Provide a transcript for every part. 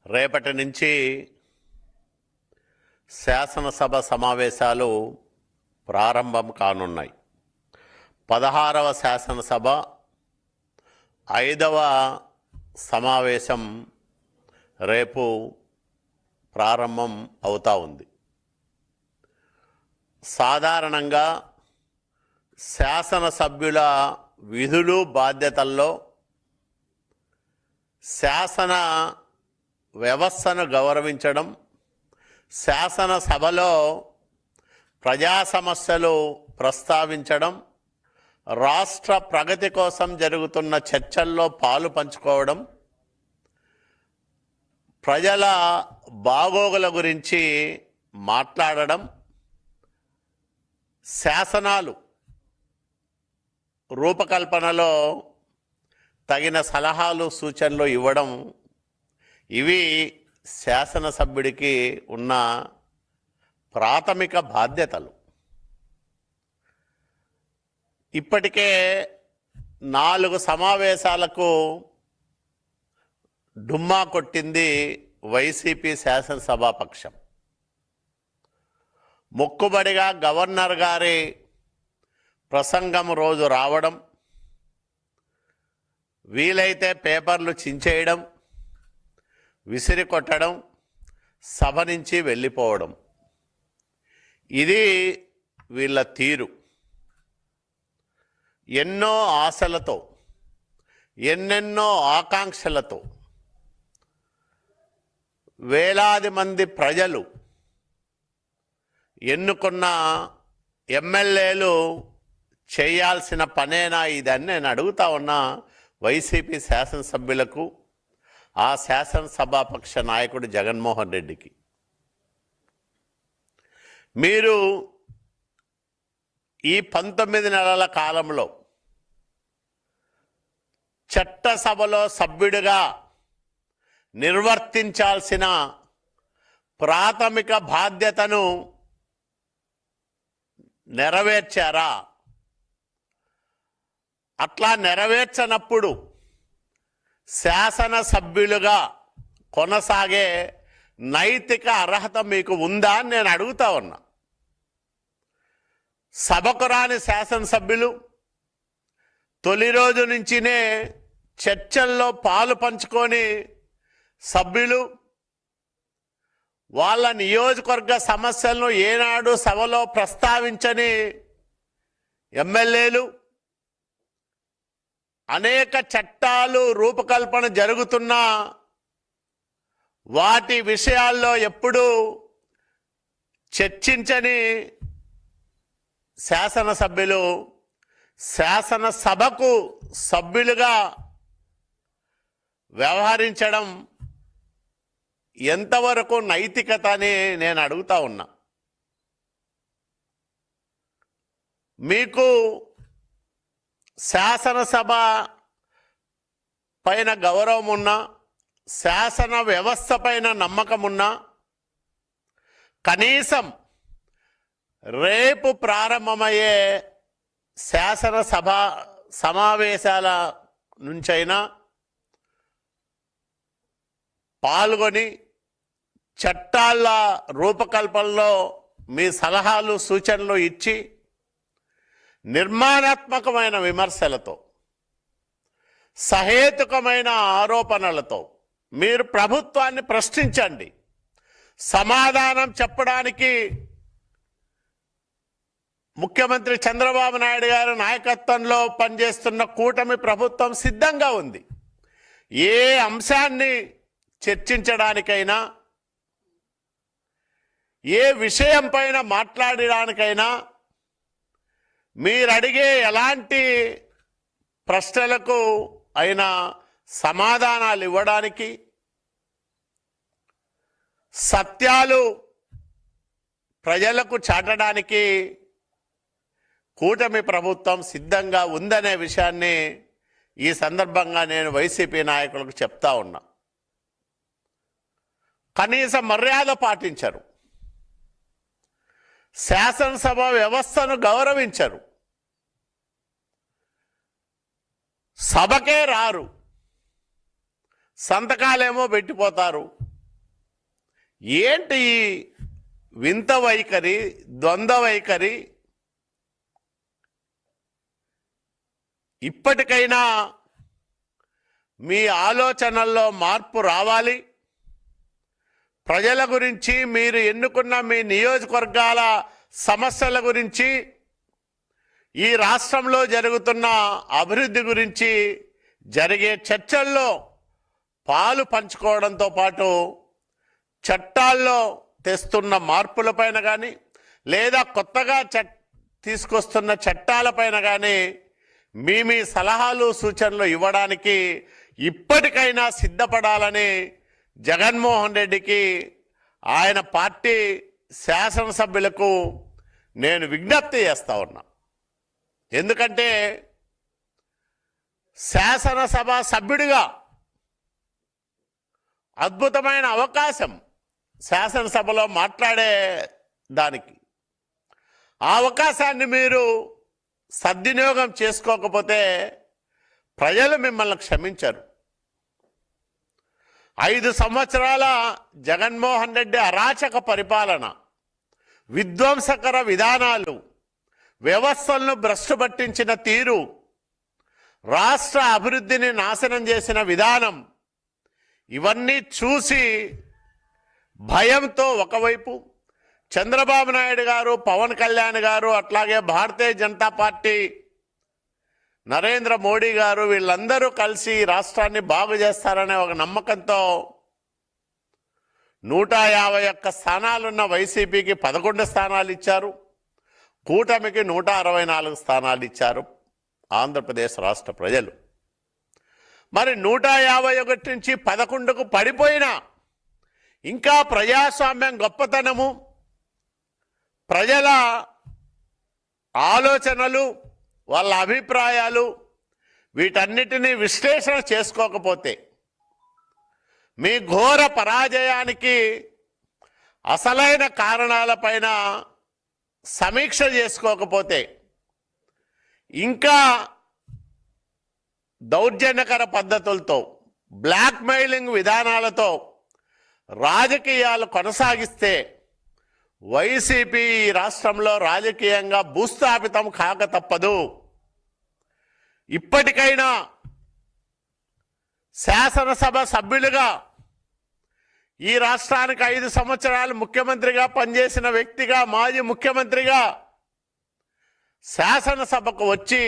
రేపటి నుంచి శాసనసభ సమావేశాలు ప్రారంభం కానున్నాయి. 16వ శాసనసభ 5వ సమావేశం రేపు ప్రారంభం అవుతా ఉంది. సాధారణంగా శాసనసభ్యుల విధులు బాధ్యతల్లో శాసన వ్యవస్థను గౌరవించడం, శాసనసభలో ప్రజా సమస్యలు ప్రస్తావించడం, రాష్ట్ర ప్రగతి కోసం జరుగుతున్న చర్చల్లో పాలు పంచుకోవడం, ప్రజల బాగోగుల గురించి మాట్లాడడం, శాసనాలు రూపకల్పనలో తగిన సలహాలు సూచనలు ఇవ్వడం, ఇవి శాసనసభ్యుడికి ఉన్న ప్రాథమిక బాధ్యతలు. ఇప్పటికే 4 సమావేశాలకు డుమ్మా కొట్టింది వైసీపీ శాసనసభాపక్షం. మొక్కుబడిగా గవర్నర్ గారి ప్రసంగం రోజు రావడం, వీలైతే పేపర్లు చించేయడం, విసిరి కొట్టడం, సభ నుంచి వెళ్ళిపోవడం, ఇది వీళ్ళ తీరు. ఎన్నో ఆశలతో, ఎన్నెన్నో ఆకాంక్షలతో వేలాది మంది ప్రజలు ఎన్నుకున్న ఎమ్మెల్యేలు చేయాల్సిన పనేనా ఇదని నేను అడుగుతా ఉన్నా వైసీపీ శాసనసభ్యులకు, ఆ శాసనసభాపక్ష నాయకుడు జగన్మోహన్ రెడ్డికి. మీరు ఈ 19 నెలల కాలంలో చట్టసభలో సభ్యుడిగా నిర్వర్తించాల్సిన ప్రాథమిక బాధ్యతను నెరవేర్చారా? అట్లా నెరవేర్చనప్పుడు శాసనసభ్యులుగా కొనసాగే నైతిక అర్హత మీకు ఉందా అని నేను అడుగుతా ఉన్నా. సభకు రాని శాసనసభ్యులు తొలి రోజు నుంచినే చర్చల్లో పాలు పంచుకొని సభ్యులు వాళ్ళ నియోజకవర్గ సమస్యలను ఏనాడు సభలో ప్రస్తావించని ఎమ్మెల్యేలు, అనేక చట్టాలు రూపకల్పన జరుగుతున్నా వాటి విషయాల్లో ఎప్పుడూ చర్చించని శాసనసభ్యులు శాసనసభకు సభ్యులుగా వ్యవహరించడం ఎంతవరకు నైతికత అని నేను అడుగుతా ఉన్నా. మీకు శాసనసభ పైన గౌరవం ఉన్నా, శాసన వ్యవస్థ పైన నమ్మకం ఉన్నా, కనీసం రేపు ప్రారంభమయ్యే శాసనసభ సమావేశాల నుంచైనా పాల్గొని చట్టాల రూపకల్పనలో మీ సలహాలు సూచనలు ఇచ్చి నిర్మాణాత్మకమైన విమర్శలతో, సహేతుకమైన ఆరోపణలతో మీరు ప్రభుత్వాన్ని ప్రశ్నించండి. సమాధానం చెప్పడానికి ముఖ్యమంత్రి చంద్రబాబు నాయుడు గారి నాయకత్వంలో పనిచేస్తున్న కూటమి ప్రభుత్వం సిద్ధంగా ఉంది. ఏ అంశాన్ని చర్చించడానికైనా, ఏ విషయం పైన మాట్లాడడానికైనా, మీరు అడిగే ఎలాంటి ప్రశ్నలకు అయినా సమాధానాలు ఇవ్వడానికి, సత్యాలు ప్రజలకు చాటడానికి కూటమి ప్రభుత్వం సిద్ధంగా ఉందనే విషయాన్ని ఈ సందర్భంగా నేను వైసీపీ నాయకులకు చెప్తా ఉన్నా. కనీస మర్యాద పాటించరు, శాసనసభ వ్యవస్థను గౌరవించరు, సభకే రారు, సంతకాలేమో పెట్టిపోతారు, ఏంటి ఈ వింత వైఖరి, ద్వంద్వ వైఖరి? ఇప్పటికైనా మీ ఆలోచనల్లో మార్పు రావాలి. ప్రజల గురించి, మీరు ఎన్నుకున్న మీ నియోజకవర్గాల సమస్యల గురించి, ఈ రాష్ట్రంలో జరుగుతున్న అభివృద్ధి గురించి జరిగే చర్చల్లో పాలు పంచుకోవడంతో పాటు చట్టాల్లో తెస్తున్న మార్పులపైన కానీ లేదా కొత్తగా తీసుకొస్తున్న చట్టాలపైన కానీ మీ సలహాలు సూచనలు ఇవ్వడానికి ఇప్పటికైనా సిద్ధపడాలని జగన్మోహన్ రెడ్డికి, ఆయన పార్టీ శాసనసభ్యులకు నేను విజ్ఞప్తి చేస్తా ఉన్నా. ఎందుకంటే శాసనసభ సభ్యుడిగా అద్భుతమైన అవకాశం శాసనసభలో మాట్లాడే దానికి. ఆ అవకాశాన్ని మీరు సద్వినియోగం చేసుకోకపోతే ప్రజలు మిమ్మల్ని క్షమించరు. 5 సంవత్సరాల జగన్మోహన్ రెడ్డి అరాచక పరిపాలన, విధ్వంసకర విధానాలు, వ్యవస్థలను భ్రష్టు పట్టించిన తీరు, రాష్ట్ర అభివృద్ధిని నాశనం చేసిన విధానం, ఇవన్నీ చూసి భయంతో ఒకవైపు చంద్రబాబు నాయుడు గారు, పవన్ కళ్యాణ్ గారు, అట్లాగే భారతీయ జనతా పార్టీ నరేంద్ర మోడీ గారు వీళ్ళందరూ కలిసి రాష్ట్రాన్ని బాగు చేస్తారనే ఒక నమ్మకంతో 151 స్థానాలున్న వైసీపీకి 11 స్థానాలు ఇచ్చారు, కూటమికి 164 స్థానాలు ఇచ్చారు ఆంధ్రప్రదేశ్ రాష్ట్ర ప్రజలు. మరి 151 నుంచి 11కు పడిపోయినా ఇంకా ప్రజాస్వామ్యం గొప్పతనము, ప్రజల ఆలోచనలు, వాళ్ళ అభిప్రాయాలు, వీటన్నిటినీ విశ్లేషణ చేసుకోకపోతే, మీ ఘోర పరాజయానికి అసలైన కారణాలపైన సమీక్ష చేసుకోకపోతే, ఇంకా దౌర్జన్యకర పద్ధతులతో, బ్లాక్మెయిలింగ్ విధానాలతో రాజకీయాలు కొనసాగిస్తే వైసీపీ ఈ రాష్ట్రంలో రాజకీయంగా భూస్థాపితం కాక తప్పదు. ఇప్పటికైనా శాసనసభ సభ్యులుగా, ఈ రాష్ట్రానికి 5 సంవత్సరాలు ముఖ్యమంత్రిగా పనిచేసిన వ్యక్తిగా, మాజీ ముఖ్యమంత్రిగా శాసనసభకు వచ్చి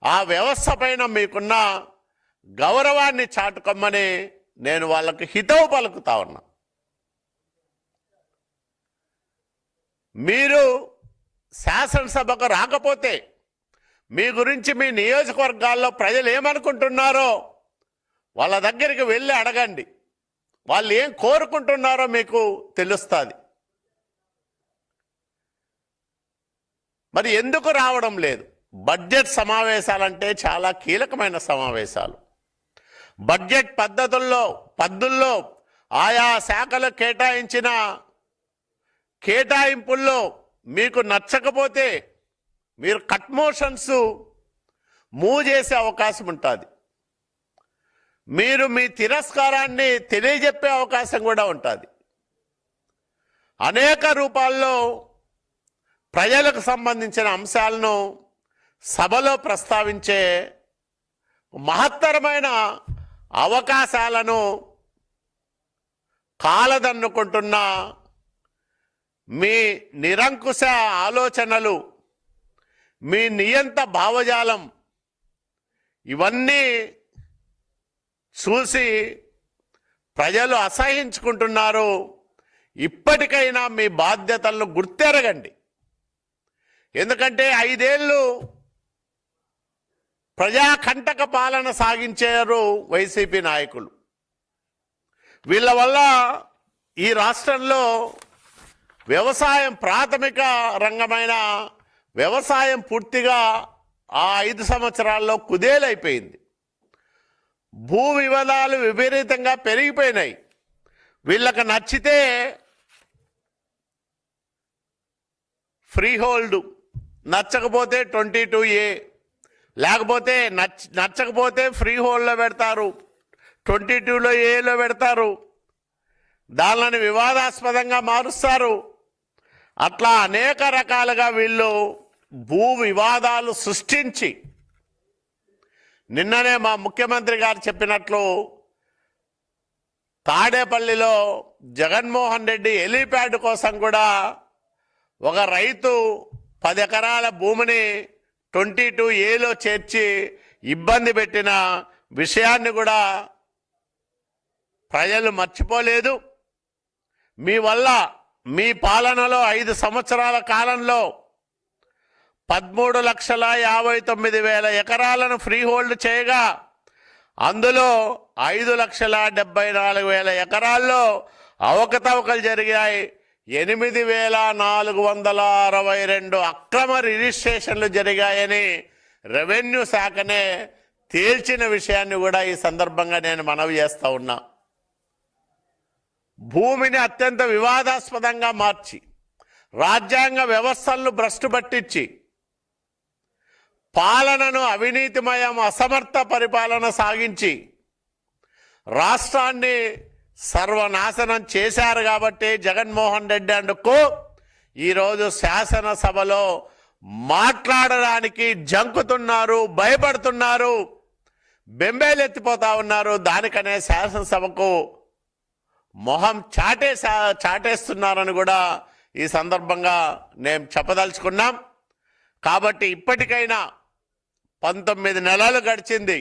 ఆ వ్యవస్థ పైన మీకున్న గౌరవాన్ని చాటుకోమని నేను వాళ్ళకి హితవు పలుకుతా ఉన్నా. మీరు శాసనసభకు రాకపోతే మీ గురించి మీ నియోజకవర్గాల్లో ప్రజలు ఏమనుకుంటున్నారో వాళ్ళ దగ్గరికి వెళ్ళి అడగండి. వాళ్ళు ఏం కోరుకుంటున్నారో మీకు తెలుస్తుంది. మరి ఎందుకు రావడం లేదు? బడ్జెట్ సమావేశాలంటే చాలా కీలకమైన సమావేశాలు. బడ్జెట్ పద్ధతుల్లో ఆయా శాఖలు కేటాయించిన కేటాయింపుల్లో మీకు నచ్చకపోతే మీరు కట్ మోషన్స్ మూవ్ చేసే అవకాశం ఉంటుంది. మీరు మీ తిరస్కారాన్ని తెలియజెప్పే అవకాశం కూడా ఉంటుంది. అనేక రూపాల్లో ప్రజలకు సంబంధించిన అంశాలను సభలో ప్రస్తావించే మహత్తరమైన అవకాశాలను కాలదన్నుకుంటున్న మీ నిరంకుశ ఆలోచనలు, మీ నియంత భావజాలం, ఇవన్నీ చూసి ప్రజలు అసహించుకుంటున్నారు. ఇప్పటికైనా మీ బాధ్యతలను గుర్తెరగండి. ఎందుకంటే 5 ఏళ్ళు ప్రజాకంటక పాలన సాగించారు వైసీపీ నాయకులు. వీళ్ళ వల్ల ఈ రాష్ట్రంలో వ్యవసాయం, ప్రాథమిక రంగమైన వ్యవసాయం పూర్తిగా ఆ 5 సంవత్సరాల్లో కుదేలైపోయింది. భూ వివాదాలు విపరీతంగా పెరిగిపోయినాయి. వీళ్ళకి నచ్చితే ఫ్రీ హోల్డ్, నచ్చకపోతే 22A, లేకపోతే నచ్చకపోతే ఫ్రీ హోల్డ్లో పెడతారు, 22లో Aలో పెడతారు. దానిని వివాదాస్పదంగా మారుస్తారు. అట్లా అనేక రకాలుగా వీళ్ళు భూ వివాదాలు సృష్టించి, నిన్ననే మా ముఖ్యమంత్రి గారు చెప్పినట్లు తాడేపల్లిలో జగన్మోహన్ రెడ్డి హెలీప్యాడ్ కోసం కూడా ఒక రైతు 10 ఎకరాల భూమిని 22A చేర్చి ఇబ్బంది పెట్టిన విషయాన్ని కూడా ప్రజలు మర్చిపోలేదు. మీ వల్ల మీ పాలనలో 5 సంవత్సరాల కాలంలో 13,59,000 ఎకరాలను ఫ్రీ హోల్డ్ చేయగా అందులో 5,74,000 ఎకరాల్లో అవకతవకలు జరిగాయి. 8,462 అక్రమ రిజిస్ట్రేషన్లు జరిగాయని రెవెన్యూ శాఖనే తేల్చిన విషయాన్ని కూడా ఈ సందర్భంగా నేను మనవి చేస్తా ఉన్నా. భూమిని అత్యంత వివాదాస్పదంగా మార్చి, రాజ్యాంగ వ్యవస్థలను భ్రష్టు పట్టించి, పాలనను అవినీతిమయం అసమర్థ పరిపాలన సాగించి రాష్ట్రాన్ని సర్వనాశనం చేశారు. కాబట్టి జగన్మోహన్ రెడ్డి అండుకు ఈరోజు శాసనసభలో మాట్లాడడానికి జంకుతున్నారు, భయపడుతున్నారు, బెంబేలెత్తిపోతా ఉన్నారు. దానికనే శాసనసభకు మొహం చాటేస్తున్నారని కూడా ఈ సందర్భంగా నేను చెప్పదలుచుకున్నాం. కాబట్టి ఇప్పటికైనా 19 నెలలు గడిచింది.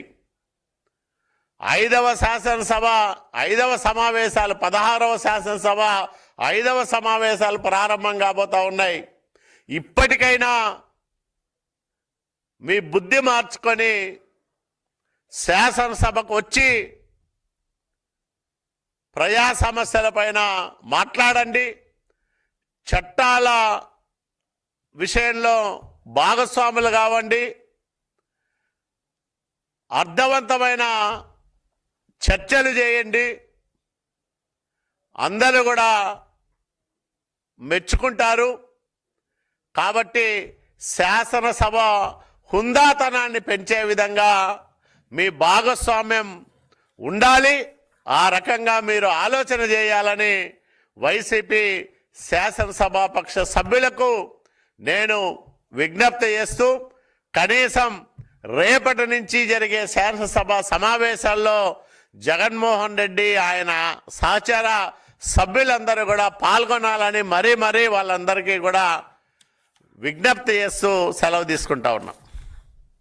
5వ శాసనసభ 5వ సమావేశాలు 16వ శాసనసభ 5వ సమావేశాలు ప్రారంభం కాబోతా ఉన్నాయి. ఇప్పటికైనా మీ బుద్ధి మార్చుకొని శాసనసభకు వచ్చి ప్రజా సమస్యలపైన మాట్లాడండి. చట్టాల విషయంలో భాగస్వాములు కావండి. అర్థవంతమైన చర్చలు చేయండి. అందరూ కూడా మెచ్చుకుంటారు. కాబట్టి శాసనసభ హుందాతనాన్ని పెంచే విధంగా మీ భాగస్వామ్యం ఉండాలి. ఆ రకంగా మీరు ఆలోచన చేయాలని వైసీపీ శాసనసభాపక్ష సభ్యులకు నేను విజ్ఞప్తి చేస్తూ, కనీసం రేపటి నుంచి జరిగే శాసనసభ సమావేశాల్లో జగన్మోహన్ రెడ్డి ఆయన సహచర సభ్యులందరూ కూడా పాల్గొనాలని మరీ వాళ్ళందరికీ కూడా విజ్ఞప్తి చేస్తూ సెలవు తీసుకుంటా ఉన్నాం.